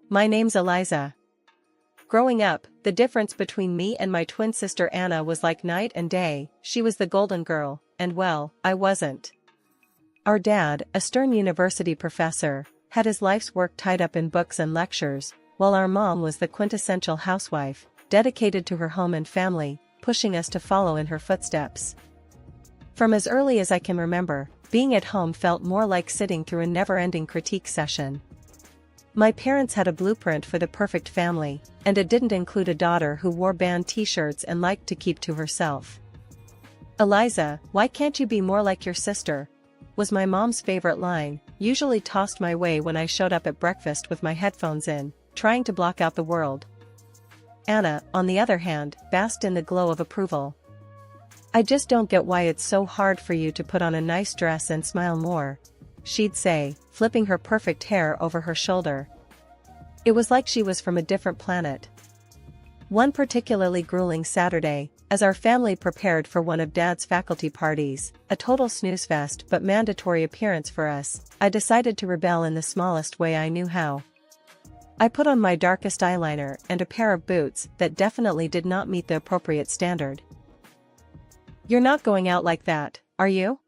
My name's Eliza. Growing up, the difference between me and my twin sister Anna was like night and day. She was the golden girl, and well, I wasn't. Our dad, a stern university professor, had his life's work tied up in books and lectures, while our mom was the quintessential housewife, dedicated to her home and family, pushing us to follow in her footsteps. From as early as I can remember, being at home felt more like sitting through a never-ending critique session. My parents had a blueprint for the perfect family, and it didn't include a daughter who wore band t-shirts and liked to keep to herself. "Eliza, why can't you be more like your sister?" was my mom's favorite line, usually tossed my way when I showed up at breakfast with my headphones in, trying to block out the world. Anna, on the other hand, basked in the glow of approval. "I just don't get why it's so hard for you to put on a nice dress and smile more," she'd say, flipping her perfect hair over her shoulder. It was like she was from a different planet. One particularly grueling Saturday, as our family prepared for one of Dad's faculty parties, a total snooze fest but mandatory appearance for us, I decided to rebel in the smallest way I knew how. I put on my darkest eyeliner and a pair of boots that definitely did not meet the appropriate standard. "You're not going out like that, are you?"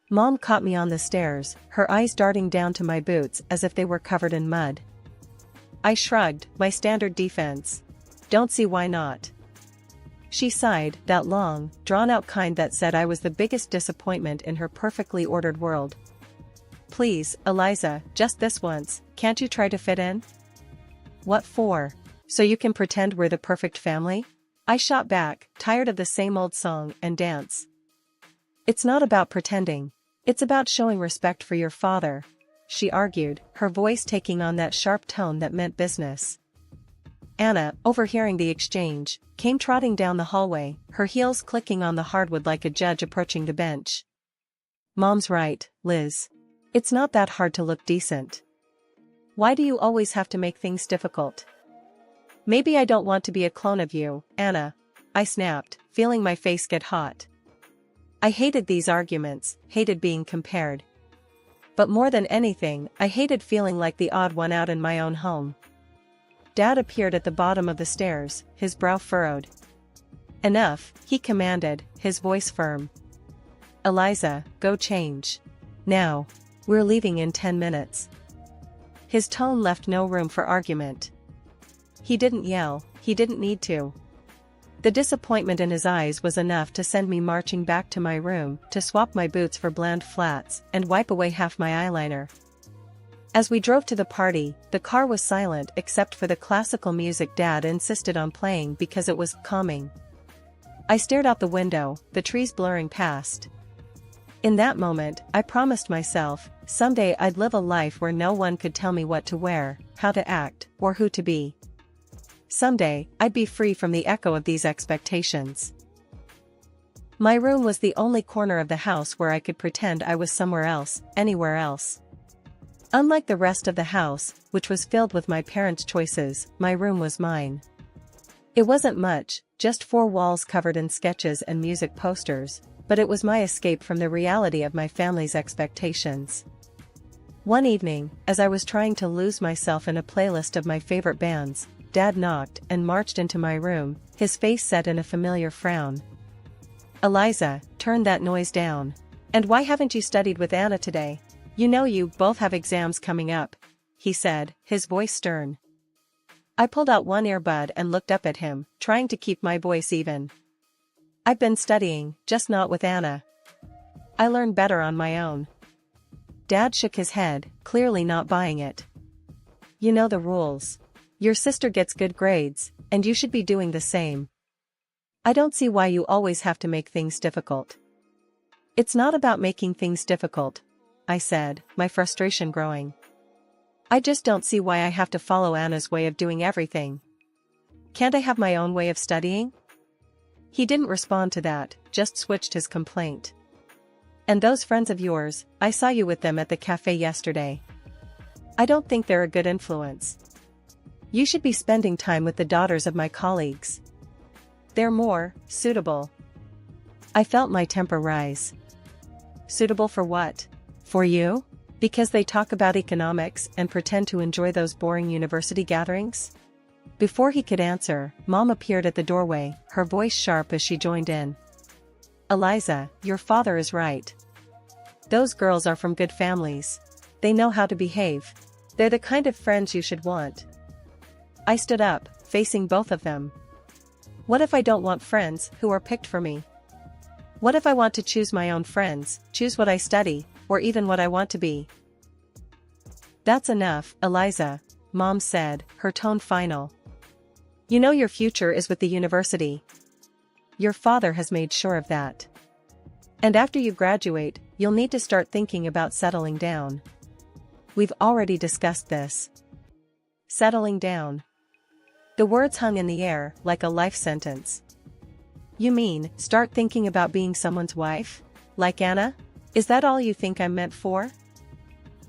Mom caught me on the stairs, her eyes darting down to my boots as if they were covered in mud. I shrugged, my standard defense. "Don't see why not." She sighed, that long, drawn-out kind that said I was the biggest disappointment in her perfectly ordered world. "Please, Eliza, just this once, can't you try to fit in?" "What for? So you can pretend we're the perfect family?" I shot back, tired of the same old song and dance. "It's not about pretending. It's about showing respect for your father," she argued, her voice taking on that sharp tone that meant business. Anna, overhearing the exchange, came trotting down the hallway, her heels clicking on the hardwood like a judge approaching the bench. "Mom's right, Liz. It's not that hard to look decent. Why do you always have to make things difficult?" "Maybe I don't want to be a clone of you, Anna," I snapped, feeling my face get hot. I hated these arguments, hated being compared. But more than anything, I hated feeling like the odd one out in my own home. Dad appeared at the bottom of the stairs, his brow furrowed. "Enough," he commanded, his voice firm. "Eliza, go change. Now. We're leaving in 10 minutes. His tone left no room for argument. He didn't yell, he didn't need to. The disappointment in his eyes was enough to send me marching back to my room to swap my boots for bland flats and wipe away half my eyeliner. As we drove to the party, the car was silent except for the classical music Dad insisted on playing because it was calming. I stared out the window, the trees blurring past. In that moment, I promised myself, someday I'd live a life where no one could tell me what to wear, how to act, or who to be. Someday, I'd be free from the echo of these expectations. My room was the only corner of the house where I could pretend I was somewhere else, anywhere else. Unlike the rest of the house, which was filled with my parents' choices, my room was mine. It wasn't much, just 4 walls covered in sketches and music posters, but it was my escape from the reality of my family's expectations. One evening, as I was trying to lose myself in a playlist of my favorite bands, Dad knocked and marched into my room, his face set in a familiar frown. "Eliza, turn that noise down. And why haven't you studied with Anna today? You know you both have exams coming up," he said, his voice stern. I pulled out one earbud and looked up at him, trying to keep my voice even. "I've been studying, just not with Anna. I learn better on my own." Dad shook his head, clearly not buying it. "You know the rules. Your sister gets good grades, and you should be doing the same. I don't see why you always have to make things difficult." "It's not about making things difficult," I said, my frustration growing. "I just don't see why I have to follow Anna's way of doing everything. Can't I have my own way of studying?" He didn't respond to that, just switched his complaint. "And those friends of yours, I saw you with them at the cafe yesterday. I don't think they're a good influence. You should be spending time with the daughters of my colleagues. They're more suitable." I felt my temper rise. "Suitable for what? For you?" Because they talk about economics and pretend to enjoy those boring university gatherings? Before he could answer, Mom appeared at the doorway, her voice sharp as she joined in. Eliza, your father is right. Those girls are from good families. They know how to behave. They're the kind of friends you should want. I stood up, facing both of them. What if I don't want friends who are picked for me? What if I want to choose my own friends, choose what I study, or even what I want to be? That's enough, Eliza, Mom said, her tone final. You know your future is with the university. Your father has made sure of that. And after you graduate, you'll need to start thinking about settling down. We've already discussed this. Settling down. The words hung in the air like a life sentence. You mean, start thinking about being someone's wife? Like Anna? Is that all you think I'm meant for?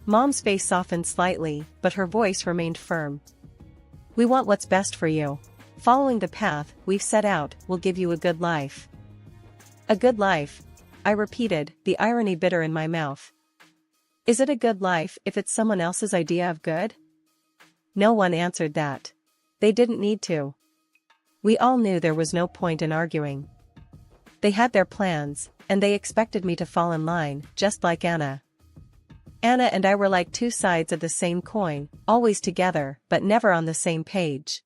Mom's face softened slightly, but her voice remained firm. We want what's best for you. Following the path we've set out will give you a good life. A good life, I repeated, the irony bitter in my mouth. Is it a good life if it's someone else's idea of good? No one answered that. They didn't need to. We all knew there was no point in arguing. They had their plans, and they expected me to fall in line, just like Anna. Anna and I were like two sides of the same coin, always together, but never on the same page.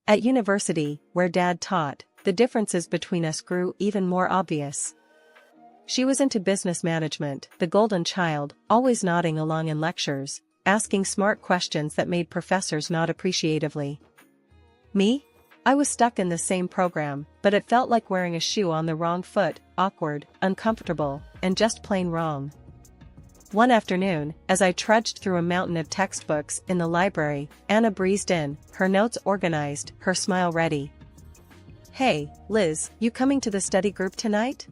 At university, where Dad taught, the differences between us grew even more obvious. She was into business management, the golden child, always nodding along in lectures, asking smart questions that made professors nod appreciatively. Me? I was stuck in the same program, but it felt like wearing a shoe on the wrong foot, awkward, uncomfortable, and just plain wrong. One afternoon, as I trudged through a mountain of textbooks in the library, Anna breezed in, her notes organized, her smile ready. Hey, Liz, you coming to the study group tonight?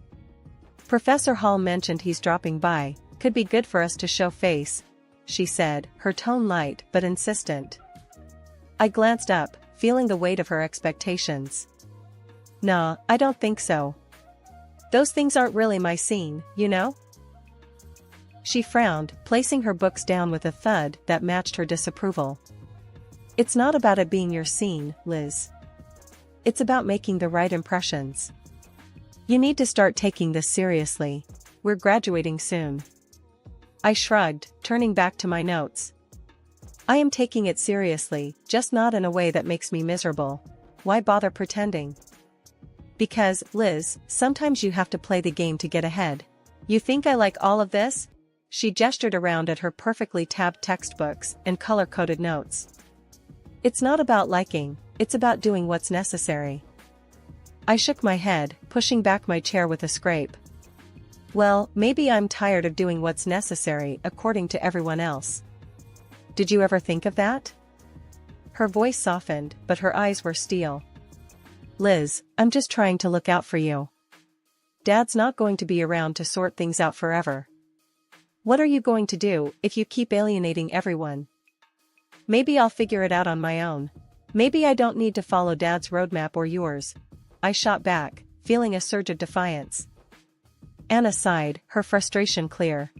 Professor Hall mentioned he's dropping by, could be good for us to show face, she said, her tone light but insistent. I glanced up, feeling the weight of her expectations. Nah, I don't think so. Those things aren't really my scene, you know? She frowned, placing her books down with a thud that matched her disapproval. It's not about it being your scene, Liz. It's about making the right impressions. You need to start taking this seriously. We're graduating soon. I shrugged, turning back to my notes. I am taking it seriously, just not in a way that makes me miserable. Why bother pretending? Because, Liz, sometimes you have to play the game to get ahead. You think I like all of this? She gestured around at her perfectly tabbed textbooks and color-coded notes. It's not about liking, it's about doing what's necessary. I shook my head, pushing back my chair with a scrape. Well, maybe I'm tired of doing what's necessary according to everyone else. Did you ever think of that? Her voice softened, but her eyes were steel. Liz, I'm just trying to look out for you. Dad's not going to be around to sort things out forever. What are you going to do if you keep alienating everyone? Maybe I'll figure it out on my own. Maybe I don't need to follow Dad's roadmap or yours. I shot back, feeling a surge of defiance. Anna sighed, her frustration clear.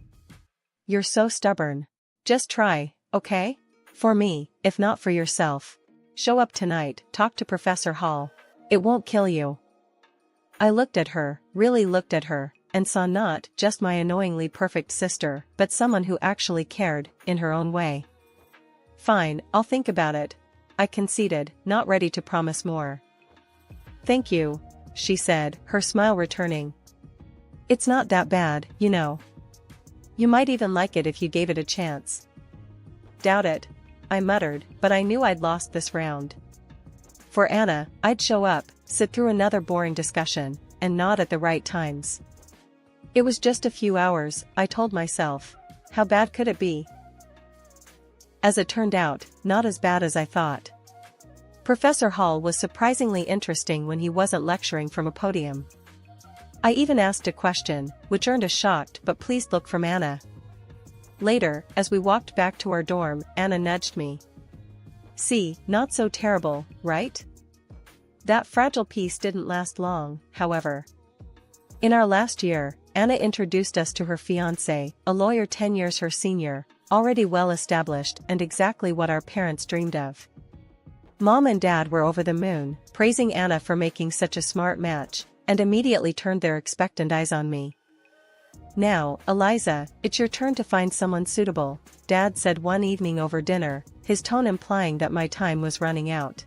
You're so stubborn. Just try, okay? For me, if not for yourself. Show up tonight, talk to Professor Hall. It won't kill you. I looked at her, really looked at her, and saw not just my annoyingly perfect sister, but someone who actually cared, in her own way. Fine, I'll think about it, I conceded, not ready to promise more. Thank you, she said, her smile returning. It's not that bad, you know. You might even like it if you gave it a chance. Doubt it, I muttered, but I knew I'd lost this round. For Anna, I'd show up, sit through another boring discussion, and nod at the right times. It was just a few hours, I told myself. How bad could it be? As it turned out, not as bad as I thought. Professor Hall was surprisingly interesting when he wasn't lecturing from a podium. I even asked a question, which earned a shocked but pleased look from Anna. Later, as we walked back to our dorm, Anna nudged me. See, not so terrible, right? That fragile piece didn't last long, however. In our last year, Anna introduced us to her fiancé, a lawyer 10 years her senior, already well established and exactly what our parents dreamed of. Mom and Dad were over the moon, praising Anna for making such a smart match, and immediately turned their expectant eyes on me. "Now, Eliza, it's your turn to find someone suitable," Dad said one evening over dinner, his tone implying that my time was running out.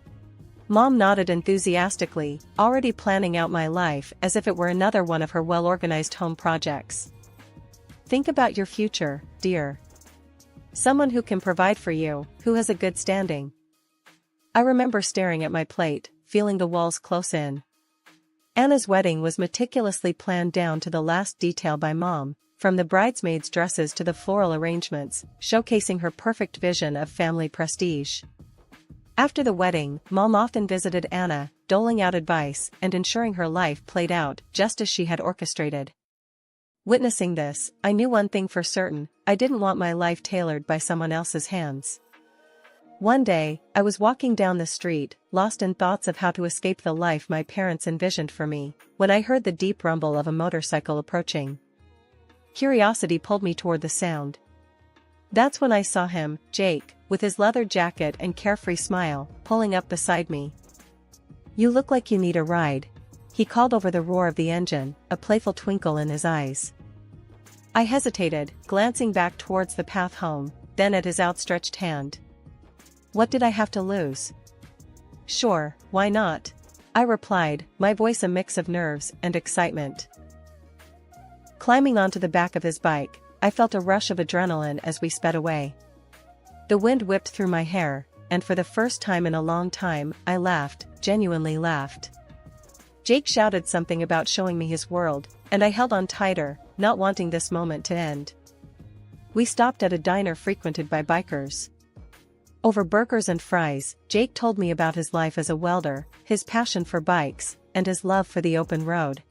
Mom nodded enthusiastically, already planning out my life as if it were another one of her well-organized home projects. "Think about your future, dear. Someone who can provide for you, who has a good standing." I remember staring at my plate, feeling the walls close in. Anna's wedding was meticulously planned down to the last detail by Mom, from the bridesmaids' dresses to the floral arrangements, showcasing her perfect vision of family prestige. After the wedding, Mom often visited Anna, doling out advice and ensuring her life played out just as she had orchestrated. Witnessing this, I knew one thing for certain: I didn't want my life tailored by someone else's hands. One day, I was walking down the street, lost in thoughts of how to escape the life my parents envisioned for me, when I heard the deep rumble of a motorcycle approaching. Curiosity pulled me toward the sound. That's when I saw him, Jake, with his leather jacket and carefree smile, pulling up beside me. "You look like you need a ride," he called over the roar of the engine, a playful twinkle in his eyes. I hesitated, glancing back towards the path home, then at his outstretched hand. What did I have to lose? "Sure, why not?" I replied, my voice a mix of nerves and excitement. Climbing onto the back of his bike, I felt a rush of adrenaline as we sped away. The wind whipped through my hair, and for the first time in a long time, I laughed, genuinely laughed. Jake shouted something about showing me his world, and I held on tighter, not wanting this moment to end. We stopped at a diner frequented by bikers. Over burgers and fries, Jake told me about his life as a welder, his passion for bikes, and his love for the open road.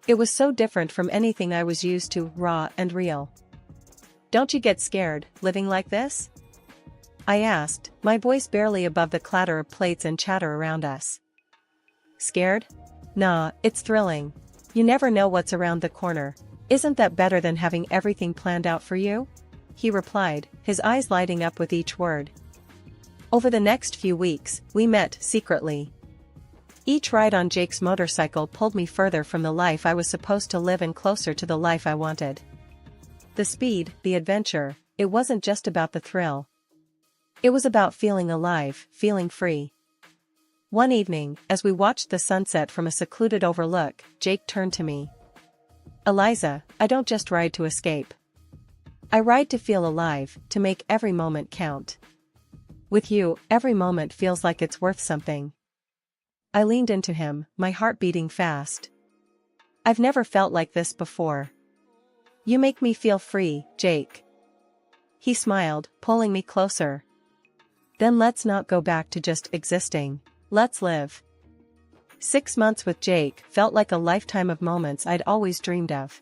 It was so different from anything I was used to, raw and real. "Don't you get scared, living like this?" I asked, my voice barely above the clatter of plates and chatter around us. "Scared? Nah, it's thrilling. You never know what's around the corner. Isn't that better than having everything planned out for you?" he replied, his eyes lighting up with each word. Over the next few weeks, we met secretly. Each ride on Jake's motorcycle pulled me further from the life I was supposed to live and closer to the life I wanted. The speed, the adventure, it wasn't just about the thrill. It was about feeling alive, feeling free. One evening, as we watched the sunset from a secluded overlook, Jake turned to me. "Eliza, I don't just ride to escape. I ride to feel alive, to make every moment count. With you, every moment feels like it's worth something." I leaned into him, my heart beating fast. "I've never felt like this before. You make me feel free, Jake." He smiled, pulling me closer. "Then let's not go back to just existing. Let's live." 6 months with Jake felt like a lifetime of moments I'd always dreamed of.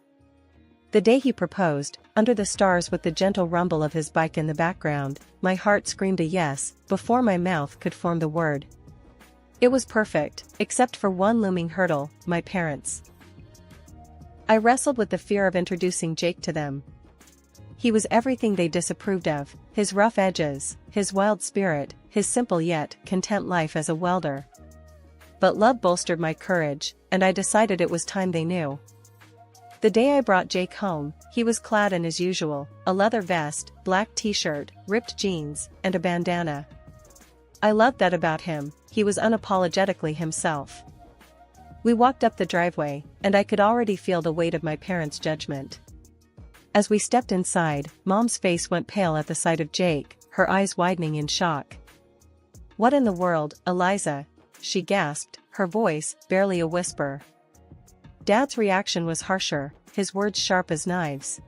The day he proposed, under the stars with the gentle rumble of his bike in the background, my heart screamed a yes, before my mouth could form the word. It was perfect, except for one looming hurdle: my parents. I wrestled with the fear of introducing Jake to them. He was everything they disapproved of: his rough edges, his wild spirit, his simple yet content life as a welder. But love bolstered my courage, and I decided it was time they knew. The day I brought Jake home, he was clad in his usual, a leather vest, black t-shirt, ripped jeans, and a bandana. I loved that about him: he was unapologetically himself. We walked up the driveway, and I could already feel the weight of my parents' judgment. As we stepped inside, Mom's face went pale at the sight of Jake, her eyes widening in shock. "What in the world, Eliza?" she gasped, her voice barely a whisper. Dad's reaction was harsher, his words sharp as knives.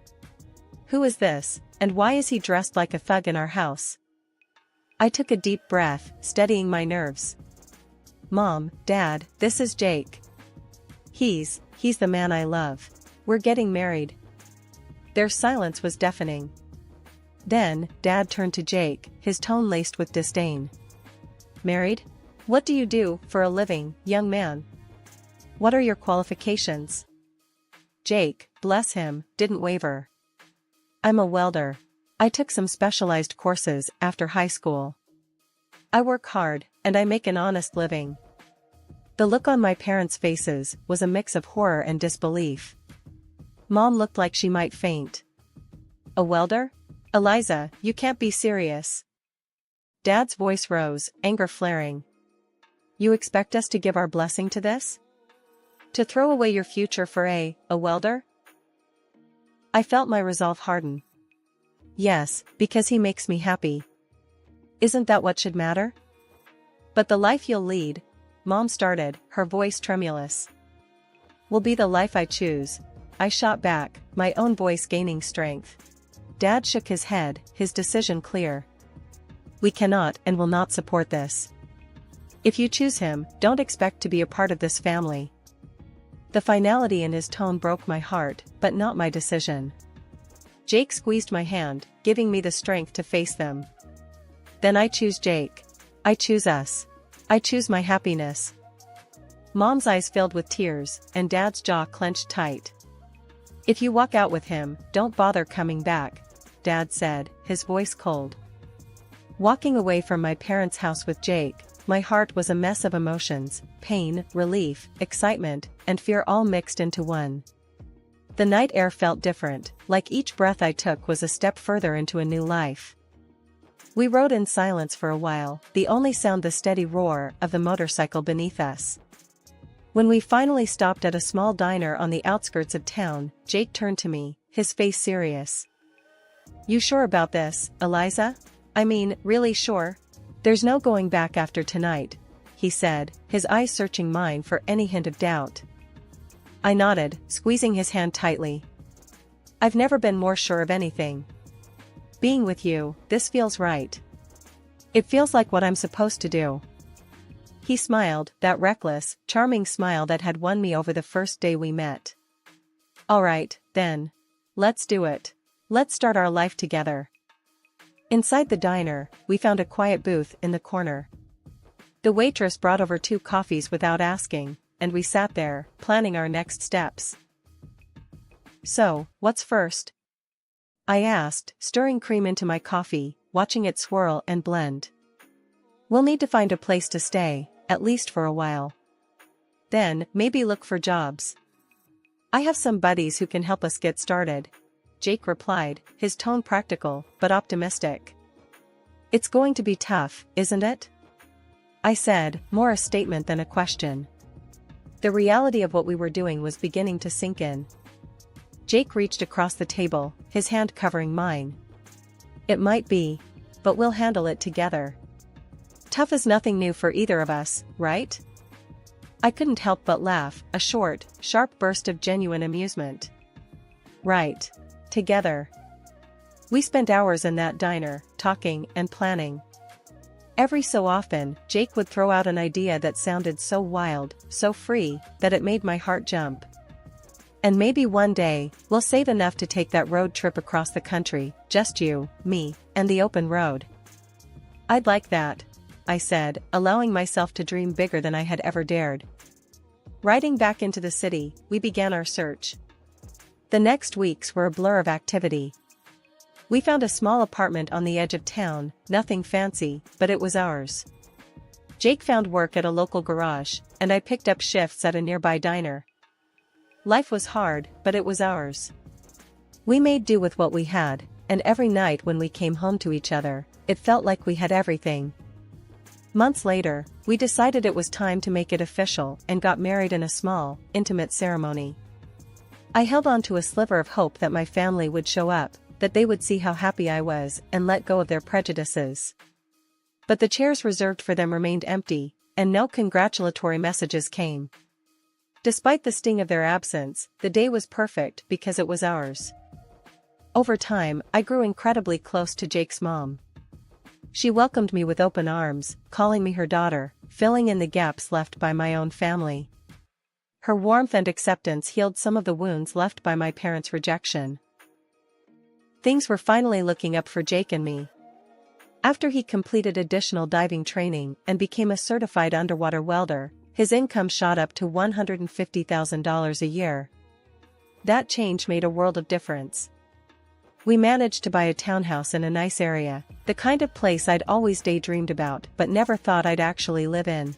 "Who is this, and why is he dressed like a thug in our house?" I took a deep breath, steadying my nerves. "Mom, Dad, this is Jake. He's the man I love. We're getting married." Their silence was deafening. Then, Dad turned to Jake, his tone laced with disdain. "Married? What do you do for a living, young man? What are your qualifications?" Jake, bless him, didn't waver. I'm a welder. I took some specialized courses after high school. I work hard, and I make an honest living. The look on my parents' faces was a mix of horror and disbelief. Mom looked like she might faint. A welder? Eliza, you can't be serious. Dad's voice rose, anger flaring. You expect us to give our blessing to this? To throw away your future for a welder? I felt my resolve harden. Yes, because he makes me happy. Isn't that what should matter? But the life you'll lead, Mom started, her voice tremulous. Will be the life I choose, I shot back, my own voice gaining strength. Dad shook his head, his decision clear. We cannot and will not support this. If you choose him, don't expect to be a part of this family. The finality in his tone broke my heart, but not my decision. Jake squeezed my hand, giving me the strength to face them. Then I choose Jake. I choose us. I choose my happiness. Mom's eyes filled with tears, and Dad's jaw clenched tight. If you walk out with him, don't bother coming back, Dad said, his voice cold. Walking away from my parents' house with Jake, my heart was a mess of emotions, pain, relief, excitement, and fear all mixed into one. The night air felt different, like each breath I took was a step further into a new life. We rode in silence for a while, the only sound the steady roar of the motorcycle beneath us. When we finally stopped at a small diner on the outskirts of town, Jake turned to me, his face serious. You sure about this, Eliza? I mean, really sure? There's no going back after tonight, he said, his eyes searching mine for any hint of doubt. I nodded, squeezing his hand tightly. I've never been more sure of anything. Being with you, this feels right. It feels like what I'm supposed to do. He smiled, that reckless, charming smile that had won me over the first day we met. All right, then. Let's do it. Let's start our life together. Inside the diner, we found a quiet booth in the corner. The waitress brought over 2 coffees without asking, and we sat there, planning our next steps. So, what's first? I asked, stirring cream into my coffee, watching it swirl and blend. We'll need to find a place to stay, at least for a while. Then, maybe look for jobs. I have some buddies who can help us get started, Jake replied, his tone practical, but optimistic. It's going to be tough, isn't it? I said, more a statement than a question. The reality of what we were doing was beginning to sink in. Jake reached across the table, his hand covering mine. It might be, but we'll handle it together. Tough is nothing new for either of us, right? I couldn't help but laugh, a short, sharp burst of genuine amusement. Right. Together. We spent hours in that diner, talking and planning. Every so often, Jake would throw out an idea that sounded so wild, so free, that it made my heart jump. And maybe one day, we'll save enough to take that road trip across the country, just you, me, and the open road. I'd like that, I said, allowing myself to dream bigger than I had ever dared. Riding back into the city, we began our search. The next weeks were a blur of activity. We found a small apartment on the edge of town, nothing fancy, but it was ours. Jake found work at a local garage, and I picked up shifts at a nearby diner. Life was hard, but it was ours. We made do with what we had, and every night when we came home to each other, it felt like we had everything. Months later, we decided it was time to make it official and got married in a small, intimate ceremony. I held on to a sliver of hope that my family would show up, that they would see how happy I was and let go of their prejudices. But the chairs reserved for them remained empty, and no congratulatory messages came. Despite the sting of their absence, the day was perfect because it was ours. Over time, I grew incredibly close to Jake's mom. She welcomed me with open arms, calling me her daughter, filling in the gaps left by my own family. Her warmth and acceptance healed some of the wounds left by my parents' rejection. Things were finally looking up for Jake and me. After he completed additional diving training and became a certified underwater welder, his income shot up to $150,000 a year. That change made a world of difference. We managed to buy a townhouse in a nice area, the kind of place I'd always daydreamed about but never thought I'd actually live in.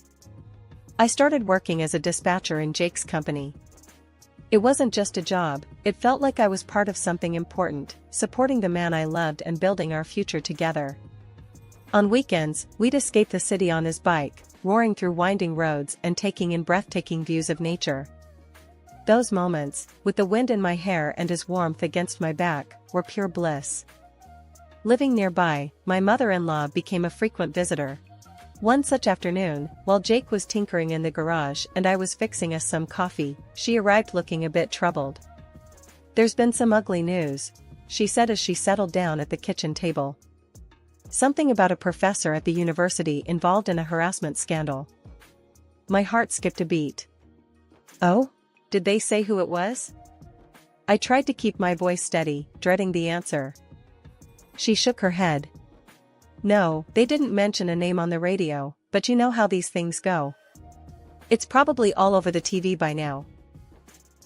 I started working as a dispatcher in Jake's company. It wasn't just a job, it felt like I was part of something important, supporting the man I loved and building our future together. On weekends, we'd escape the city on his bike, roaring through winding roads and taking in breathtaking views of nature. Those moments, with the wind in my hair and his warmth against my back, were pure bliss. Living nearby, my mother-in-law became a frequent visitor. One such afternoon, while Jake was tinkering in the garage and I was fixing us some coffee, she arrived looking a bit troubled. "There's been some ugly news," she said as she settled down at the kitchen table. "Something about a professor at the university involved in a harassment scandal." My heart skipped a beat. "Oh? Did they say who it was?" I tried to keep my voice steady, dreading the answer. She shook her head. "No, they didn't mention a name on the radio, but you know how these things go. It's probably all over the TV by now."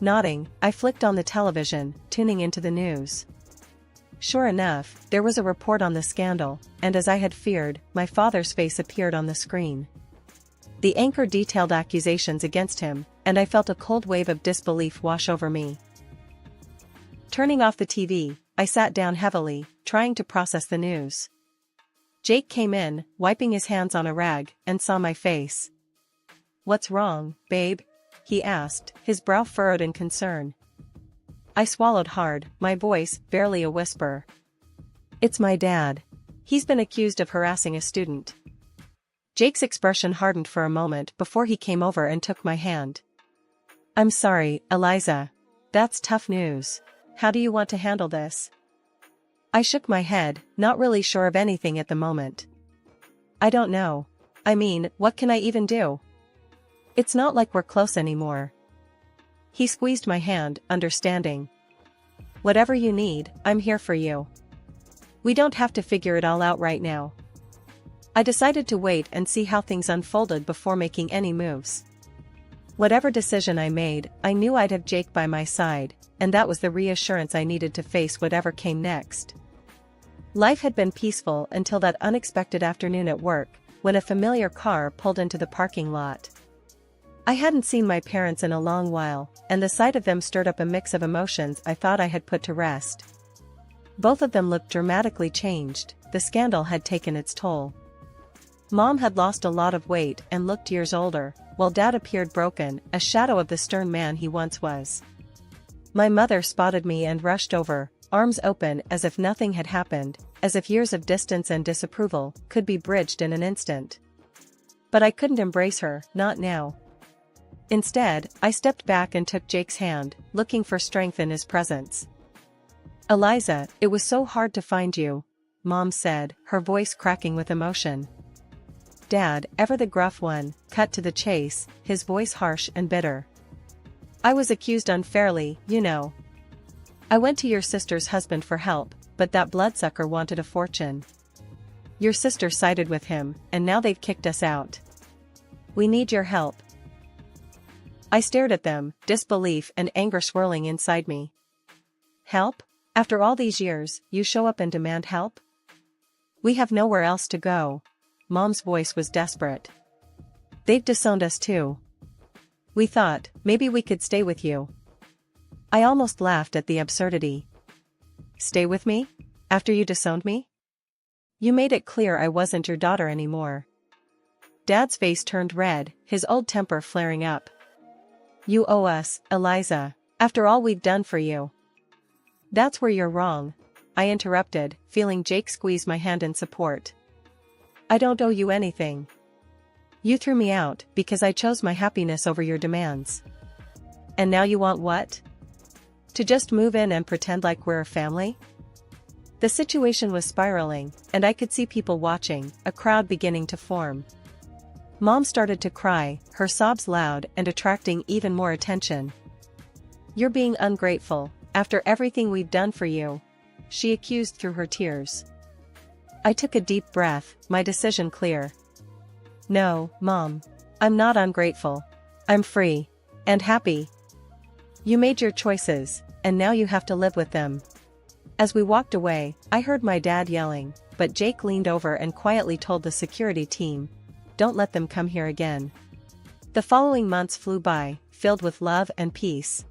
Nodding, I flicked on the television, tuning into the news. Sure enough, there was a report on the scandal, and as I had feared, my father's face appeared on the screen. The anchor detailed accusations against him, and I felt a cold wave of disbelief wash over me. Turning off the TV, I sat down heavily, trying to process the news. Jake came in, wiping his hands on a rag, and saw my face. "What's wrong, babe?" he asked, his brow furrowed in concern. I swallowed hard, my voice barely a whisper. "It's my dad. He's been accused of harassing a student." Jake's expression hardened for a moment before he came over and took my hand. "I'm sorry, Eliza. That's tough news. How do you want to handle this?" I shook my head, not really sure of anything at the moment. "I don't know. I mean, what can I even do? It's not like we're close anymore." He squeezed my hand, understanding. "Whatever you need, I'm here for you. We don't have to figure it all out right now." I decided to wait and see how things unfolded before making any moves. Whatever decision I made, I knew I'd have Jake by my side, and that was the reassurance I needed to face whatever came next. Life had been peaceful until that unexpected afternoon at work, when a familiar car pulled into the parking lot. I hadn't seen my parents in a long while, and the sight of them stirred up a mix of emotions I thought I had put to rest. Both of them looked dramatically changed, the scandal had taken its toll. Mom had lost a lot of weight and looked years older, while Dad appeared broken, a shadow of the stern man he once was. My mother spotted me and rushed over, arms open as if nothing had happened, as if years of distance and disapproval could be bridged in an instant. But I couldn't embrace her, not now. Instead, I stepped back and took Jake's hand, looking for strength in his presence. "Eliza, it was so hard to find you," Mom said, her voice cracking with emotion. Dad, ever the gruff one, cut to the chase, his voice harsh and bitter. "I was accused unfairly, you know. I went to your sister's husband for help, but that bloodsucker wanted a fortune. Your sister sided with him, and now they've kicked us out. We need your help." I stared at them, disbelief and anger swirling inside me. "Help? After all these years, you show up and demand help? We have nowhere else to go." Mom's voice was desperate. "They've disowned us too. We thought, maybe we could stay with you." I almost laughed at the absurdity. "Stay with me? After you disowned me? You made it clear I wasn't your daughter anymore." Dad's face turned red, his old temper flaring up. "You owe us, Eliza, after all we've done for you." "That's where you're wrong," I interrupted, feeling Jake squeeze my hand in support. "I don't owe you anything. You threw me out because I chose my happiness over your demands. And now you want what? To just move in and pretend like we're a family?" The situation was spiraling, and I could see people watching, a crowd beginning to form. Mom started to cry, her sobs loud and attracting even more attention. "You're being ungrateful, after everything we've done for you," she accused through her tears. I took a deep breath, my decision clear. "No, Mom. I'm not ungrateful. I'm free. And happy." You made your choices, and now you have to live with them. As we walked away, I heard my dad yelling, but Jake leaned over and quietly told the security team, "Don't let them come here again." The following months flew by, filled with love and peace.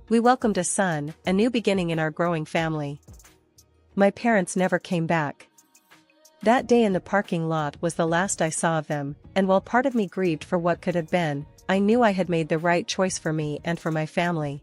We welcomed a son, a new beginning in our growing family. My parents never came back. That day in the parking lot was the last I saw of them, and while part of me grieved for what could have been, I knew I had made the right choice for me and for my family.